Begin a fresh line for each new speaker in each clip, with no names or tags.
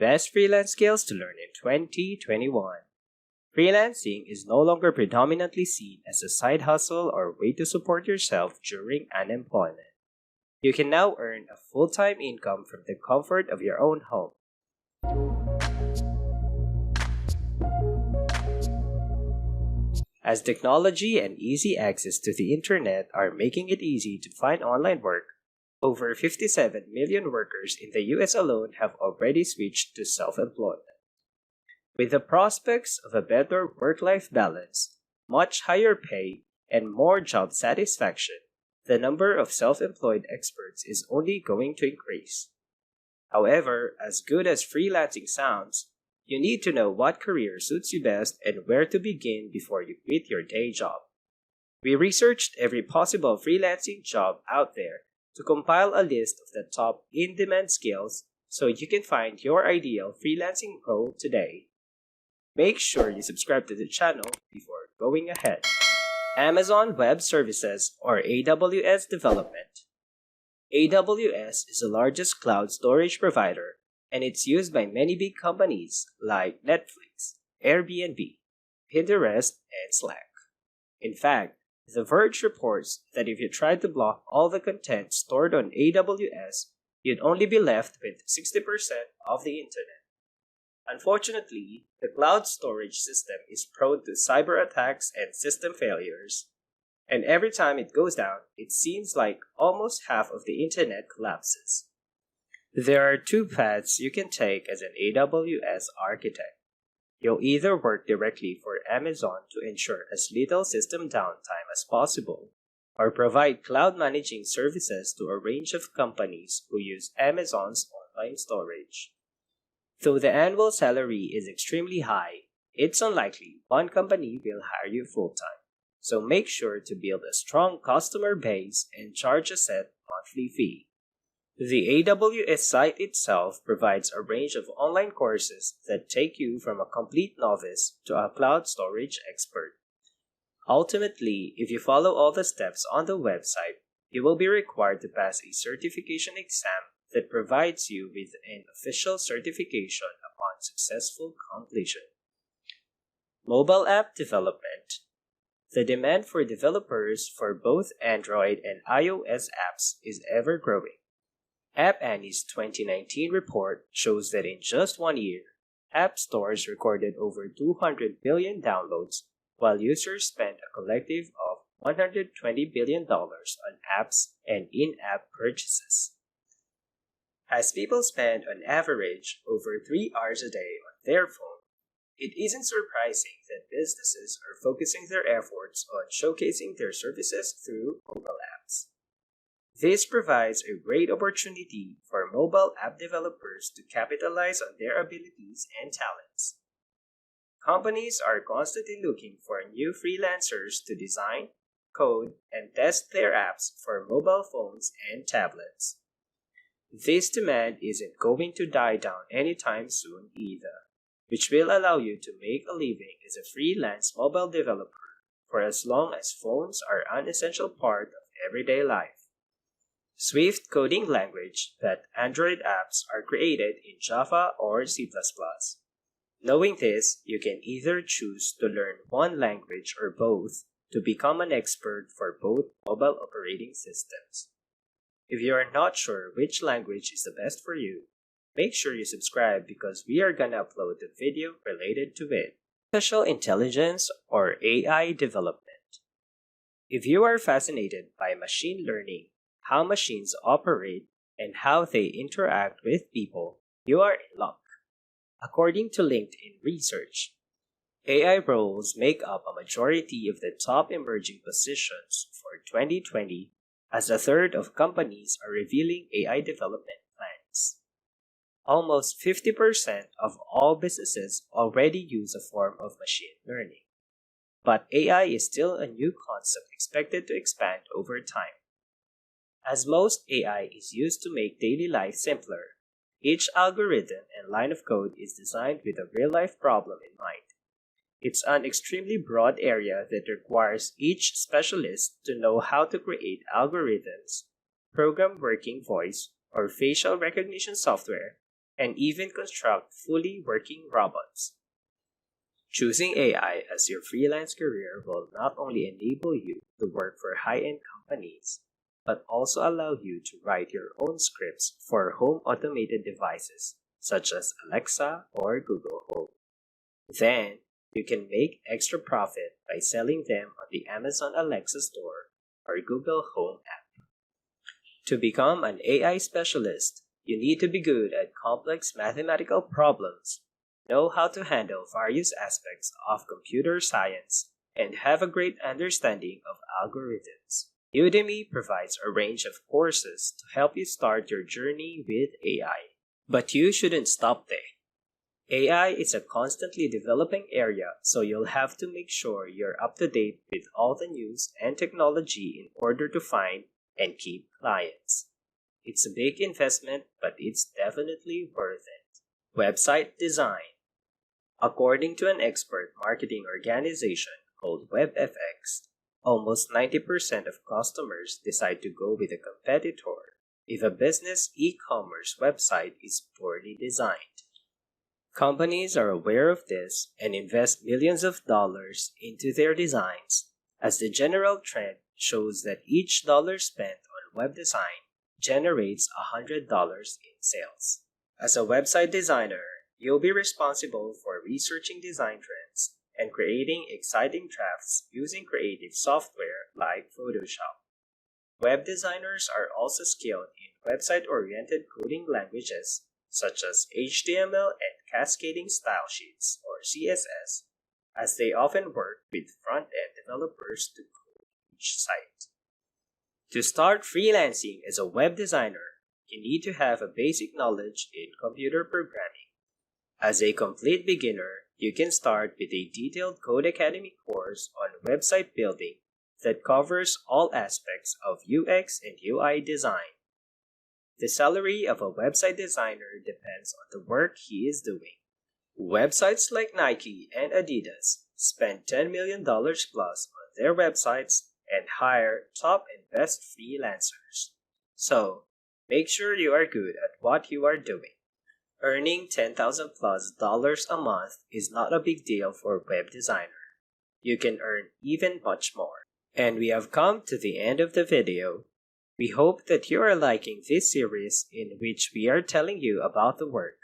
best freelance skills to learn in 2021. Freelancing is no longer predominantly seen as a side hustle or way to support yourself during unemployment. You can now earn a full-time income from the comfort of your own home. As technology and easy access to the internet are making it easy to find online work, over 57 million workers in the US alone have already switched to self-employment. With the prospects of a better work-life balance, much higher pay, and more job satisfaction, the number of self-employed experts is only going to increase. However, as good as freelancing sounds, you need to know what career suits you best and where to begin before you quit your day job. We researched every possible freelancing job out there to compile a list of the top in-demand skills so you can find your ideal freelancing role today. Make sure you subscribe to the channel before going ahead. Amazon Web Services or AWS development. AWS is the largest cloud storage provider, and it's used by many big companies like Netflix, Airbnb, Pinterest, and Slack. In fact, The Verge reports that if you tried to block all the content stored on AWS, you'd only be left with 60% of the internet. Unfortunately, the cloud storage system is prone to cyber attacks and system failures, and every time it goes down, it seems like almost half of the internet collapses. There are two paths you can take as an AWS architect. You'll either work directly for Amazon to ensure as little system downtime as possible, or provide cloud managing services to a range of companies who use Amazon's online storage. Though the annual salary is extremely high, it's unlikely one company will hire you full-time. So make sure to build a strong customer base and charge a set monthly fee. The AWS site itself provides a range of online courses that take you from a complete novice to a cloud storage expert. Ultimately, if you follow all the steps on the website, you will be required to pass a certification exam that provides you with an official certification upon successful completion. Mobile app development. The demand for developers for both Android and iOS apps is ever growing. App Annie's 2019 report shows that in just 1 year, app stores recorded over 200 billion downloads, while users spent a collective of $120 billion on apps and in-app purchases. As people spend on average over 3 hours a day on their phone, it isn't surprising that businesses are focusing their efforts on showcasing their services through mobile apps. This provides a great opportunity for mobile app developers to capitalize on their abilities and talents. Companies are constantly looking for new freelancers to design, code, and test their apps for mobile phones and tablets. This demand isn't going to die down anytime soon either, which will allow you to make a living as a freelance mobile developer for as long as phones are an essential part of everyday life. Swift coding language that Android apps are created in Java or C++. Knowing this, you can either choose to learn one language or both to become an expert for both mobile operating systems. If you are not sure which language is the best for you, make sure you subscribe because we are gonna upload the video related to it. Artificial intelligence or AI development. If you are fascinated by machine learning, how machines operate, and how they interact with people, you are in luck. According to LinkedIn research, AI roles make up a majority of the top emerging positions for 2020, as a third of companies are revealing AI development plans. Almost 50% of all businesses already use a form of machine learning. But AI is still a new concept expected to expand over time. As most AI is used to make daily life simpler, each algorithm and line of code is designed with a real-life problem in mind. It's an extremely broad area that requires each specialist to know how to create algorithms, program working voice, or facial recognition software and even construct fully working robots. Choosing AI as your freelance career will not only enable you to work for high-end companies, but also allow you to write your own scripts for home automated devices such as Alexa or Google Home. Then, you can make extra profit by selling them on the Amazon Alexa store or Google Home app. To become an AI specialist, you need to be good at complex mathematical problems, know how to handle various aspects of computer science, and have a great understanding of algorithms. Udemy provides a range of courses to help you start your journey with AI. But you shouldn't stop there. AI is a constantly developing area, so you'll have to make sure you're up to date with all the news and technology in order to find and keep clients. It's a big investment, but it's definitely worth it. Website design. According to an expert marketing organization called WebFX, almost 90% of customers decide to go with a competitor if a business e-commerce website is poorly designed. Companies are aware of this and invest millions of dollars into their designs, as the general trend shows that each dollar spent on web design generates $100 in sales. As a website designer, you'll be responsible for researching design trends and creating exciting drafts using creative software like Photoshop. Web designers are also skilled in website-oriented coding languages such as HTML and cascading style sheets or CSS, as they often work with front-end developers to code each site. To start freelancing as a web designer, you need to have a basic knowledge in computer programming. As a complete beginner, you can start with a detailed Code Academy course on website building that covers all aspects of UX and UI design. The salary of a website designer depends on the work he is doing. Websites like Nike and Adidas spend $10 million plus on their websites and hire top and best freelancers. So, make sure you are good at what you are doing. Earning $10,000 plus a month is not a big deal for a web designer. You can earn even much more. And we have come to the end of the video. We hope that you are liking this series in which we are telling you about the work.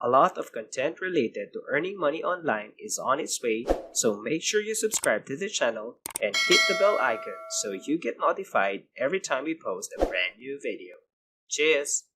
A lot of content related to earning money online is on its way, so make sure you subscribe to the channel and hit the bell icon so you get notified every time we post a brand new video. Cheers!